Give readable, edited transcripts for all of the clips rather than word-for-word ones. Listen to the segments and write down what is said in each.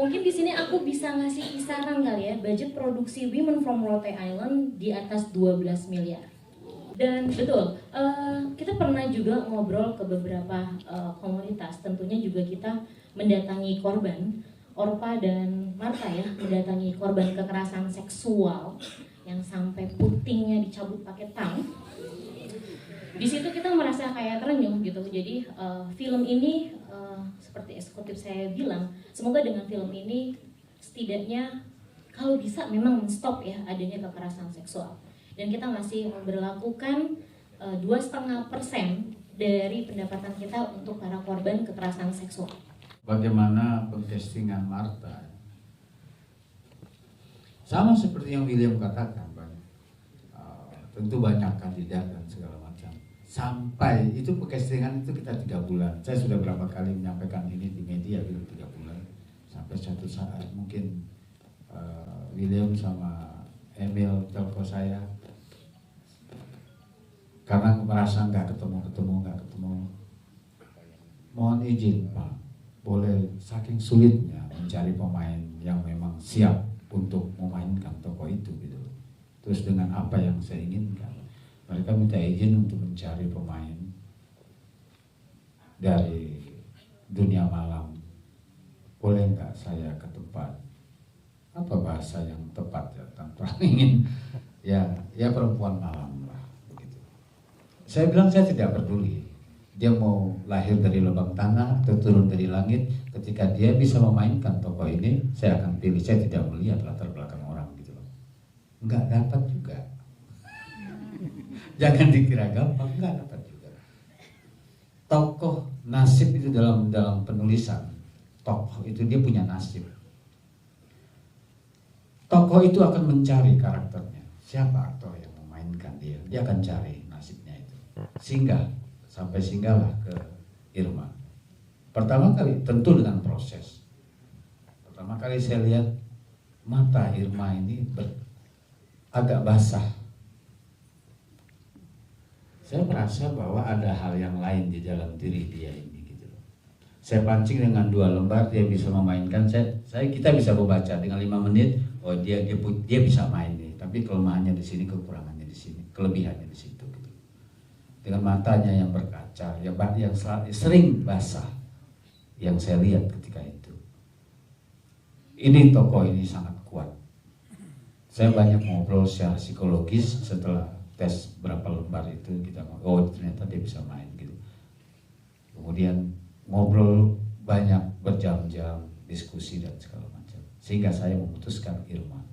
Mungkin di sini aku bisa ngasih kisaran kali ya, budget produksi Women from Rote Island di atas 12 miliar. Dan betul, kita pernah juga ngobrol ke beberapa komunitas, tentunya juga kita mendatangi korban, Orpa dan Marta ya, mendatangi korban kekerasan seksual yang sampai putingnya dicabut pakai tang. Di situ kita merasa kayak terenyuh gitu. Jadi film ini seperti eksekutif saya bilang, semoga dengan film ini setidaknya kalau bisa memang men-stop ya adanya kekerasan seksual. Dan kita masih memberlakukan 2,5% dari pendapatan kita untuk para korban kekerasan seksual. Bagaimana pengcastingan Marta? Sama seperti yang William katakan, Bang. Tentu banyak kandidat dan segala macam. Sampai itu pengcastingan itu kita 3 bulan. Saya sudah berapa kali menyampaikan ini di media, bilang 3 bulan. Sampai suatu saat mungkin William sama Emil telepon saya karena merasa nggak ketemu. Mohon izin Pak, boleh, saking sulitnya mencari pemain yang memang siap untuk memainkan tokoh itu gitu. Terus dengan apa yang saya inginkan, mereka minta izin untuk mencari pemain dari dunia malam. Boleh nggak saya ke tempat, apa bahasa yang tepat ya, tanpa ingin ya perempuan malam lah begitu. Saya bilang saya tidak peduli dia mau lahir dari lubang tanah atau turun dari langit, ketika dia bisa memainkan tokoh ini saya akan pilih. Saya tidak melihat latar belakang orang gitu loh. Nggak dapat juga. Jangan dikira gampang, nggak dapat juga. Tokoh nasib itu dalam penulisan, tokoh itu dia punya nasib. Tokoh itu akan mencari karakternya, siapa aktor yang memainkan dia akan cari nasibnya itu. Singgahlah ke Irma. Pertama kali tentu dengan proses. Pertama kali saya lihat mata Irma ini agak basah. Saya merasa bahwa ada hal yang lain di dalam diri dia ini gitu loh. Saya pancing dengan 2 lembar dia bisa memainkan. Kita bisa membaca dengan 5 menit. Oh dia bisa main nih. Tapi kelemahannya di sini, kekurangannya di sini, kelebihannya di situ. Gitu. Dengan matanya yang berkaca, yang sering basah, yang saya lihat ketika itu. Ini tokoh ini sangat kuat. Saya banyak ngobrol secara psikologis setelah tes berapa lembar itu kita ternyata dia bisa main gitu. Kemudian ngobrol banyak berjam-jam, diskusi dan segala macam. Sehingga saya memutuskan Irma.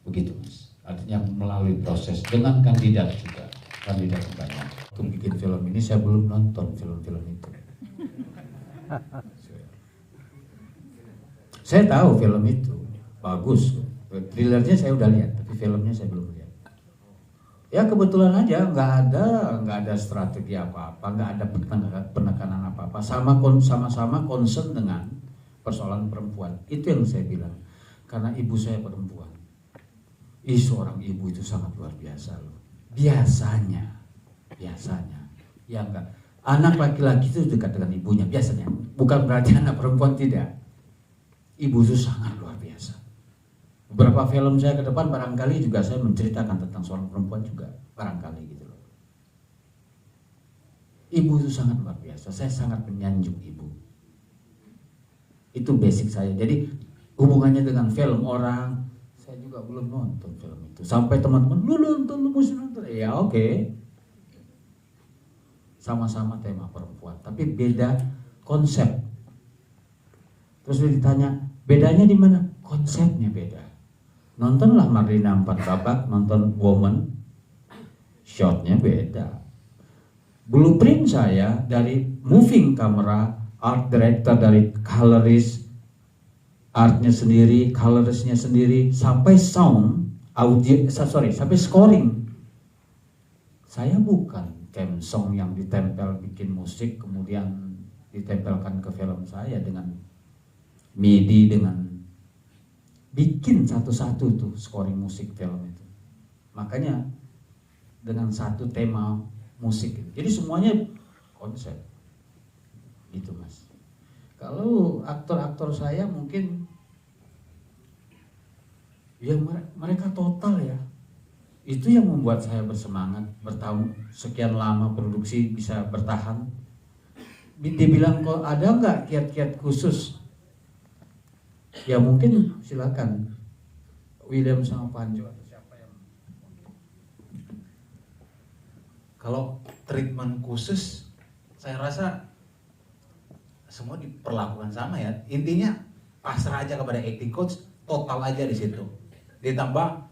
Begitu Mas. Artinya melalui proses dengan kandidat juga. Kandidat banyak. Untuk bikin film ini saya belum nonton film-film itu. Saya tahu film itu bagus. Thrillernya saya udah lihat, tapi filmnya saya belum lihat. Ya kebetulan aja nggak ada strategi apa-apa, nggak ada penekanan apa-apa. Sama-sama concern dengan persoalan perempuan. Itu yang saya bilang. Karena ibu saya perempuan. Seorang ibu itu sangat luar biasa loh. Biasanya ya enggak, anak laki-laki itu dekat dengan ibunya biasanya, bukan berarti anak perempuan tidak. Ibu itu sangat luar biasa. Beberapa film saya ke depan barangkali juga saya menceritakan tentang seorang perempuan juga, barangkali gitu loh. Ibu itu sangat luar biasa. Saya sangat menyanjung ibu. Itu basic saya. Jadi hubungannya dengan film orang, saya juga belum nonton film itu. Sampai teman-teman, lu mesti nonton. Ya oke. Sama-sama tema perempuan, tapi beda konsep. Terus ditanya, bedanya di mana? Konsepnya beda. Nontonlah Marlina 4 babak, nonton Woman, shotnya beda. Blueprint saya dari moving camera, art director, dari colorist, artnya sendiri, coloristnya sendiri, sampai sound, sampai scoring. Saya bukan theme song yang ditempel bikin musik kemudian ditempelkan ke film saya dengan MIDI, dengan bikin satu-satu tuh scoring musik film itu. Makanya dengan satu tema musik gitu. Jadi semuanya konsep gitu Mas. Kalau aktor-aktor saya mungkin Ya mereka total ya. Itu yang membuat saya bersemangat bertahun sekian lama produksi bisa bertahan. Dia bilang kok ada nggak kiat-kiat khusus? Ya mungkin silakan William sama Panjo atau siapa yang. Kalau treatment khusus, saya rasa semua diperlakukan sama ya. Intinya pasrah aja kepada acting coach, total aja di situ. Ditambah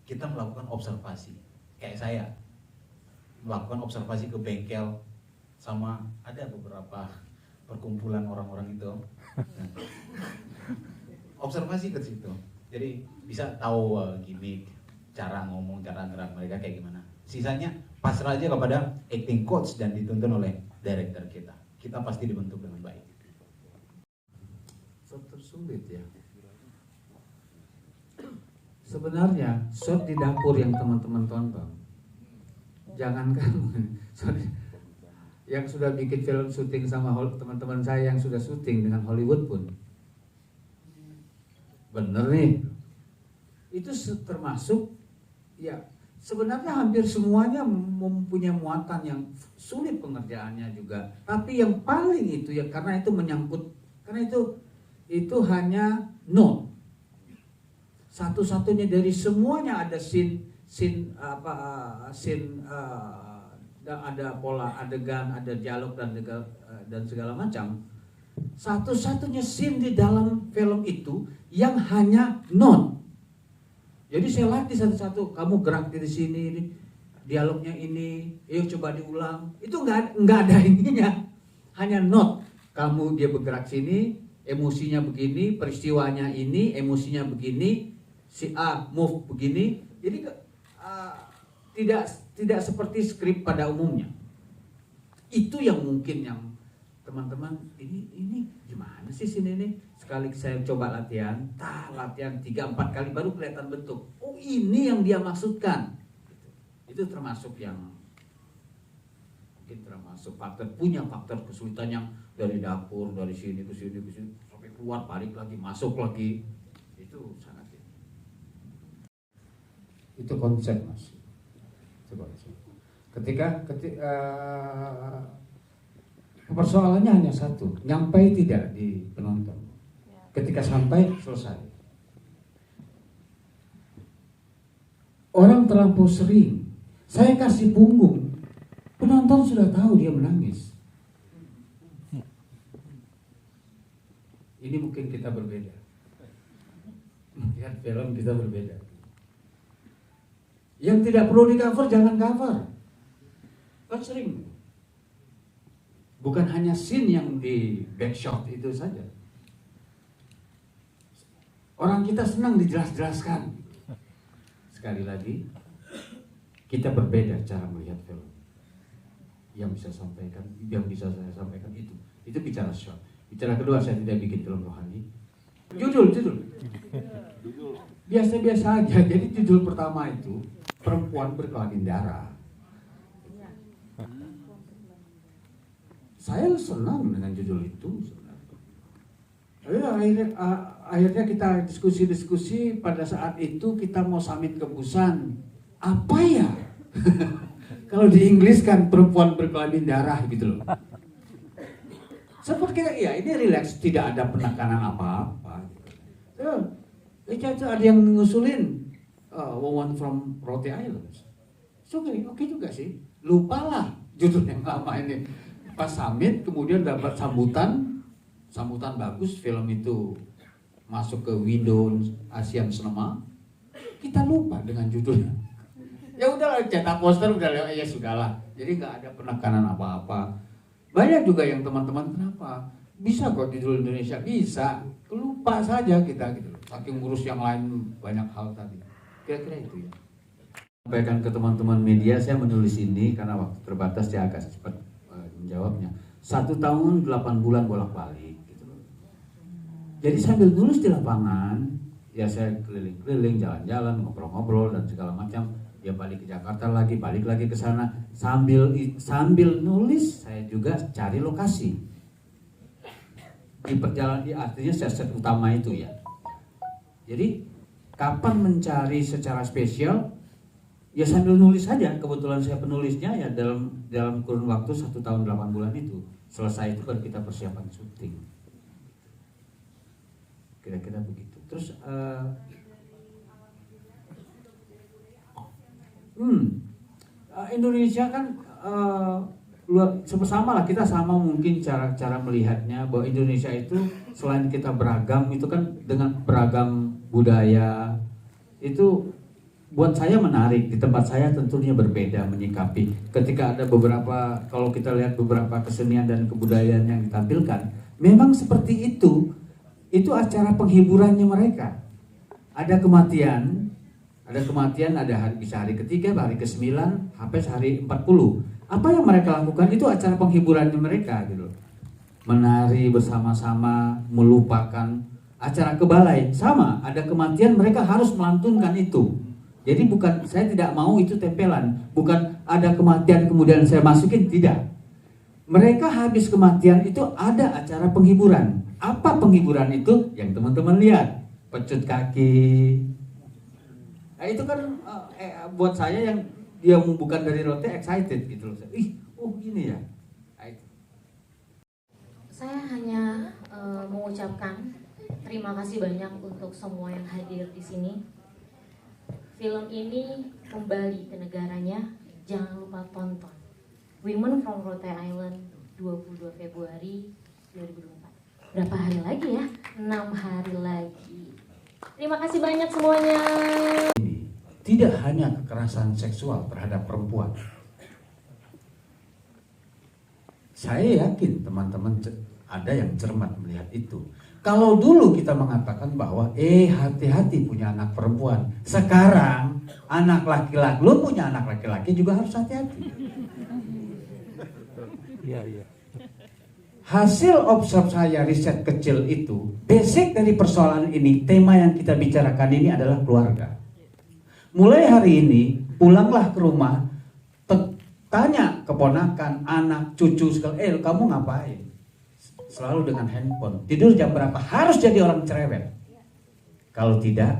kita melakukan observasi, kayak saya melakukan observasi ke bengkel sama ada beberapa perkumpulan orang-orang itu. Nah, observasi ke situ, jadi bisa tahu gimmick, cara ngomong, cara gerak mereka kayak gimana. Sisanya pasrah aja kepada acting coach dan dituntun oleh director kita. Kita pasti dibentuk dengan baik. Tersulit ya. Sebenarnya shot di dapur yang teman-teman tonton, jangankan sorry, yang sudah bikin film syuting sama teman-teman saya yang sudah syuting dengan Hollywood pun, bener nih, itu termasuk ya sebenarnya hampir semuanya mempunyai muatan yang sulit pengerjaannya juga. Tapi yang paling itu ya karena itu menyangkut, karena itu hanya note. Satu-satunya dari semuanya ada ada pola adegan, ada dialog dan segala macam. Satu-satunya scene di dalam film itu yang hanya note. Jadi saya latih satu-satu, kamu gerak di sini, dialognya ini, yuk coba diulang. Itu nggak ada ininya, hanya note. Kamu dia bergerak sini, emosinya begini, peristiwanya ini, emosinya begini, si A move begini. Jadi tidak seperti skrip pada umumnya. Itu yang mungkin yang teman-teman ini gimana sih sini ini. Sekali saya coba latihan 3-4 kali baru kelihatan bentuk. Oh ini yang dia maksudkan. Itu termasuk yang mungkin termasuk punya faktor kesulitan yang dari dapur, dari sini ke sini sampai keluar, balik lagi, masuk lagi. Itu sangat. Itu konsep mas. Coba. Ketika persoalannya hanya satu, nyampai tidak di penonton. Ketika sampai selesai. Orang terlampau sering, saya kasih punggung, penonton sudah tahu dia menangis. Ini mungkin kita berbeda. Melihat film kita berbeda. Yang tidak perlu di cover jangan cover. Kan sering. Bukan hanya scene yang di backshot itu saja. Orang kita senang dijelas-jelaskan. Sekali lagi, kita berbeda cara melihat film. Yang bisa saya sampaikan itu bicara shot. Bicara kedua, saya tidak bikin film rohani. Judul. Biasa-biasa aja. Jadi judul pertama itu perempuan berkelamin darah. Saya senang dengan judul itu sebenarnya. Akhirnya kita diskusi pada saat itu kita mau summit ke Busan. Apa ya? Kalau di Inggris kan perempuan berkelamin darah gitu loh. Seperti ya ini relax, tidak ada penekanan apa-apa. Ada yang ngusulin Woman from Rote Islands. Oke juga sih. Lupalah judul yang lama ini. Pas summit kemudian dapat sambutan bagus, film itu masuk ke window Asian Cinema. Kita lupa dengan judulnya. Ya udahlah, cetak poster udah lewat, ya sudahlah. Jadi nggak ada penekanan apa-apa. Banyak juga yang teman-teman kenapa bisa kok judul Indonesia, bisa, lupa saja kita gitu. Saking ngurus yang lain banyak hal tadi. Kira-kira itu ya. Sampaikan ke teman-teman media, saya menulis ini karena waktu terbatas, saya agak cepat menjawabnya. 1 tahun 8 bulan bolak-balik gitu. Jadi sambil nulis di lapangan, ya saya keliling-keliling, jalan-jalan, ngobrol-ngobrol dan segala macam. Dia balik ke Jakarta lagi, balik lagi ke sana. Sambil nulis, saya juga cari lokasi. Di perjalanan, artinya set utama itu ya. Jadi kapan mencari secara spesial, ya sambil nulis saja. Kebetulan saya penulisnya ya dalam kurun waktu 1 tahun 8 bulan itu. Selesai itu baru kita persiapan syuting. Kira-kira begitu. Terus Indonesia kan sama lah, kita sama mungkin cara melihatnya bahwa Indonesia itu selain kita beragam itu kan dengan beragam budaya itu buat saya menarik. Di tempat saya tentunya berbeda menyikapi ketika ada beberapa, kalau kita lihat beberapa kesenian dan kebudayaan yang ditampilkan memang seperti itu acara penghiburannya mereka. Ada kematian, ada bisa hari ketiga, hari ke-9, sampai hari 40. Apa yang mereka lakukan itu acara penghiburannya mereka gitu. Menari bersama-sama, melupakan acara kebalai. Sama, ada kematian mereka harus melantunkan itu. Jadi bukan, saya tidak mau itu tempelan. Bukan ada kematian kemudian saya masukin, tidak. Mereka habis kematian itu ada acara penghiburan. Apa penghiburan itu? Yang teman-teman lihat, pecut kaki. Nah, itu kan buat saya yang dia bukan dari Rote excited gitu loh. Gini ya. Saya hanya mengucapkan terima kasih banyak untuk semua yang hadir di sini. Film ini kembali ke negaranya, jangan lupa tonton. Women from Rote Island, 22 Februari 2024. Berapa hari lagi ya? 6 hari lagi. Terima kasih banyak semuanya. Tidak hanya kekerasan seksual terhadap perempuan. Saya yakin teman-teman ada yang cermat melihat itu. Kalau dulu kita mengatakan bahwa hati-hati punya anak perempuan. Sekarang anak laki-laki, lu punya anak laki-laki juga harus hati-hati. Iya. Hasil observasi saya riset kecil itu, basic dari persoalan ini, tema yang kita bicarakan ini adalah keluarga. Mulai hari ini, pulanglah ke rumah, tanya keponakan, anak, cucu, kamu ngapain? Selalu dengan handphone. Tidur jam berapa? Harus jadi orang cerewet. Kalau tidak,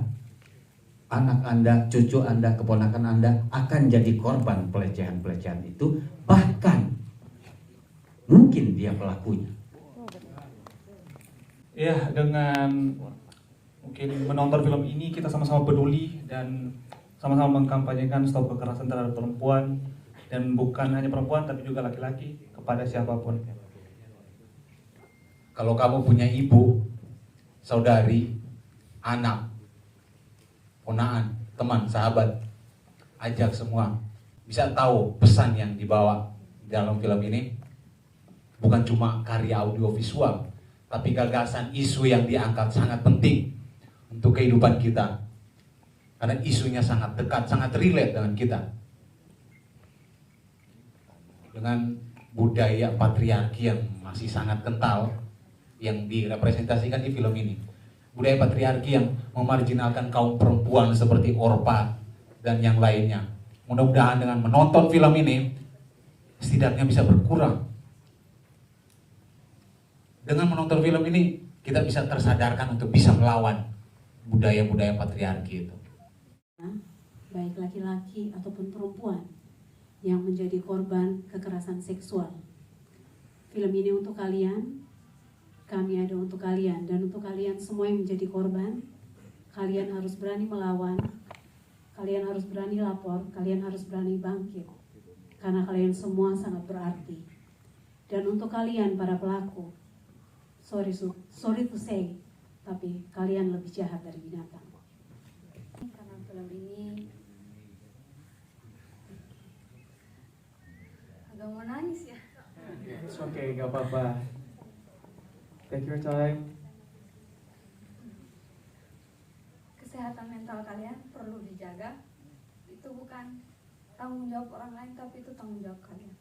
anak Anda, cucu Anda, keponakan Anda akan jadi korban pelecehan-pelecehan itu. Bahkan, mungkin dia pelakunya. Ya, dengan mungkin menonton film ini kita sama-sama peduli dan sama-sama mengkampanyekan stop kekerasan terhadap perempuan, dan bukan hanya perempuan tapi juga laki-laki, kepada siapapun. Kalau kamu punya ibu, saudari, anak, ponaan, teman, sahabat, ajak semua. Bisa tahu pesan yang dibawa dalam film ini. Bukan cuma karya audiovisual, tapi gagasan isu yang diangkat sangat penting untuk kehidupan kita. Karena isunya sangat dekat, sangat relate dengan kita. Dengan budaya patriarki yang masih sangat kental, yang direpresentasikan di film ini. Budaya patriarki yang memarginalkan kaum perempuan seperti Orpa dan yang lainnya. Mudah-mudahan dengan menonton film ini, setidaknya bisa berkurang. Dengan menonton film ini, kita bisa tersadarkan untuk bisa melawan budaya-budaya patriarki itu. Baik laki-laki ataupun perempuan yang menjadi korban kekerasan seksual. Film ini untuk kalian, kami ada untuk kalian, dan untuk kalian semua yang menjadi korban, kalian harus berani melawan, kalian harus berani lapor, kalian harus berani bangkit, karena kalian semua sangat berarti. Dan untuk kalian para pelaku, sorry to say, tapi kalian lebih jahat dari binatang. Karena film ini agak mau nangis ya. It's okay, gak apa-apa. Take your time. Kesehatan mental kalian perlu dijaga. Itu bukan tanggung jawab orang lain, tapi itu tanggung jawab kalian.